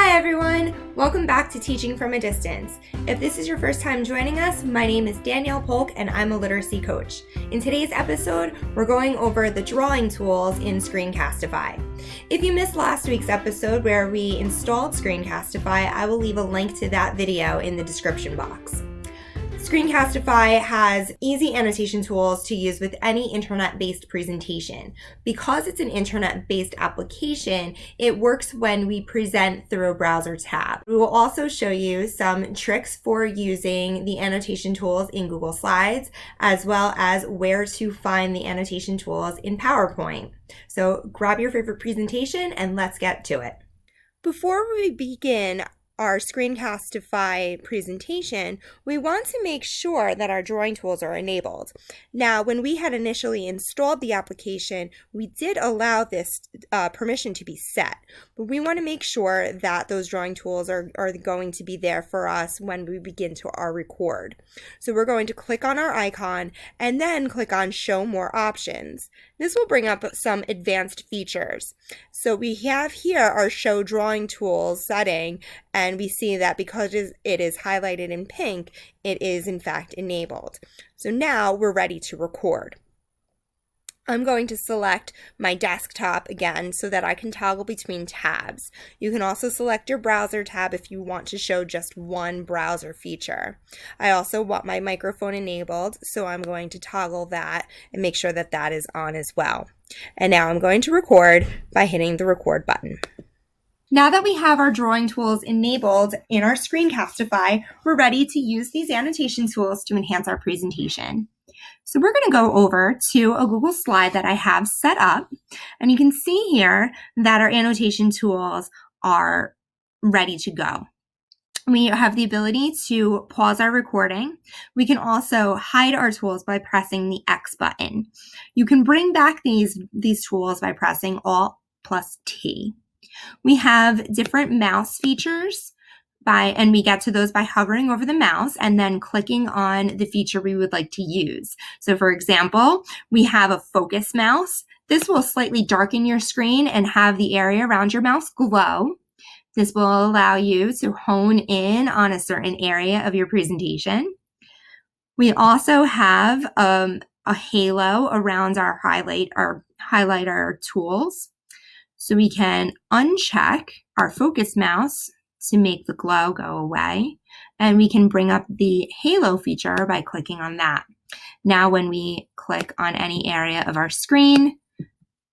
Hi everyone! Welcome back to Teaching from a Distance. If this is your first time joining us, my name is Danielle Polk and I'm a literacy coach. In today's episode, we're going over the drawing tools in Screencastify. If you missed last week's episode where we installed Screencastify, I will leave a link to that video in the description box. Screencastify has easy annotation tools to use with any internet-based presentation. Because it's an internet-based application, it works when we present through a browser tab. We will also show you some tricks for using the annotation tools in Google Slides, as well as where to find the annotation tools in PowerPoint. So grab your favorite presentation and let's get to it. Before we begin our Screencastify presentation, we want to make sure that our drawing tools are enabled. Now, when we had initially installed the application, we did allow this permission to be set, but we want to make sure that those drawing tools are going to be there for us when we begin to our record. So we're going to click on our icon and then click on Show More Options. This will bring up some advanced features. So we have here our Show Drawing Tools setting, and we see that because it is highlighted in pink, it is in fact enabled. So now we're ready to record. I'm going to select my desktop again so that I can toggle between tabs. You can also select your browser tab if you want to show just one browser feature. I also want my microphone enabled, so I'm going to toggle that and make sure that that is on as well. And now I'm going to record by hitting the record button. Now that we have our drawing tools enabled in our Screencastify, we're ready to use these annotation tools to enhance our presentation. So we're going to go over to a Google slide that I have set up, and you can see here that our annotation tools are ready to go. We have the ability to pause our recording. We can also hide our tools by pressing the X button. You can bring back these tools by pressing Alt+T. We have different mouse features, and we get to those by hovering over the mouse and then clicking on the feature we would like to use. So for example, we have a focus mouse. This will slightly darken your screen and have the area around your mouse glow. This will allow you to hone in on a certain area of your presentation. We also have a halo around our highlighter tools. So we can uncheck our focus mouse to make the glow go away, and we can bring up the halo feature by clicking on that. Now when we click on any area of our screen,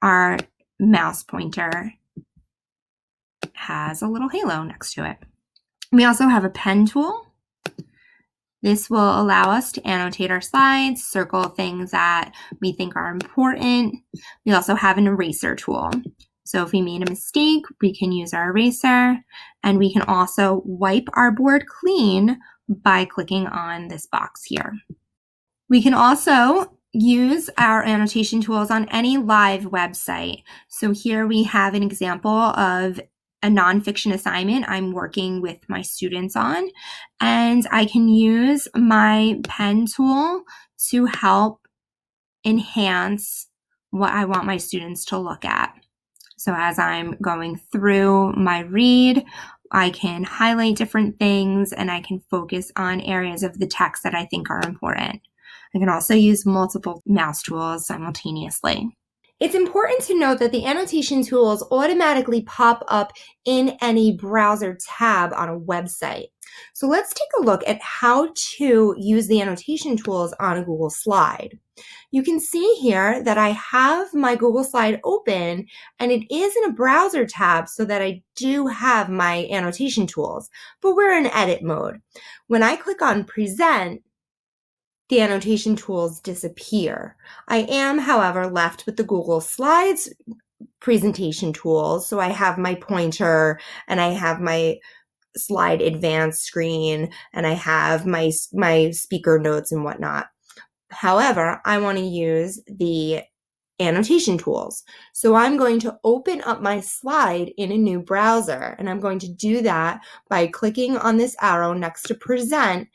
our mouse pointer has a little halo next to it. We also have a pen tool. This will allow us to annotate our slides, circle things that we think are important. We also have an eraser tool. So if we made a mistake, we can use our eraser, and we can also wipe our board clean by clicking on this box here. We can also use our annotation tools on any live website. So here we have an example of a nonfiction assignment I'm working with my students on, and I can use my pen tool to help enhance what I want my students to look at. So as I'm going through my read, I can highlight different things and I can focus on areas of the text that I think are important. I can also use multiple mouse tools simultaneously. It's important to note that the annotation tools automatically pop up in any browser tab on a website. So let's take a look at how to use the annotation tools on a Google slide. You can see here that I have my Google slide open and it is in a browser tab so that I do have my annotation tools, but we're in edit mode. When I click on present, the annotation tools disappear. I am, however, left with the Google Slides presentation tools. So I have my pointer and I have my slide advanced screen and I have my speaker notes and whatnot. However, I want to use the annotation tools. So I'm going to open up my slide in a new browser, and I'm going to do that by clicking on this arrow next to present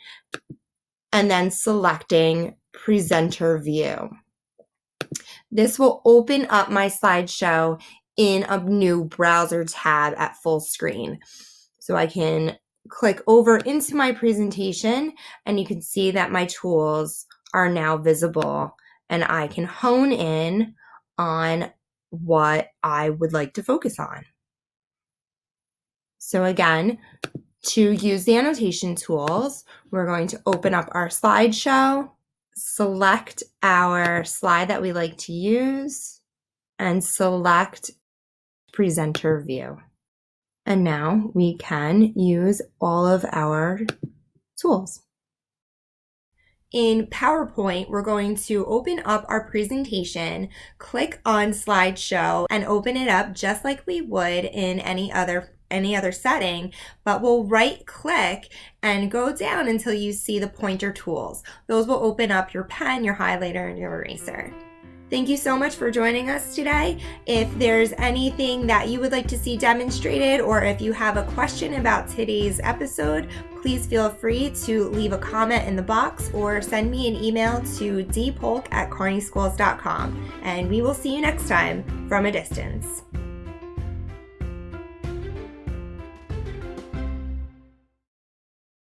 and then selecting presenter view. This will open up my slideshow in a new browser tab at full screen. So I can click over into my presentation and you can see that my tools are now visible and I can hone in on what I would like to focus on. So again, to use the annotation tools, we're going to open up our slideshow, select our slide that we like to use, and select presenter view. And now we can use all of our tools. In PowerPoint, we're going to open up our presentation, click on slideshow, and open it up just like we would in any other setting, but we'll right click and go down until you see the pointer tools. Those will open up your pen, your highlighter, and your eraser. Thank you so much for joining us today. If there's anything that you would like to see demonstrated, or if you have a question about today's episode, please feel free to leave a comment in the box or send me an email to dpolk@carneyschools.com. And we will see you next time from a distance.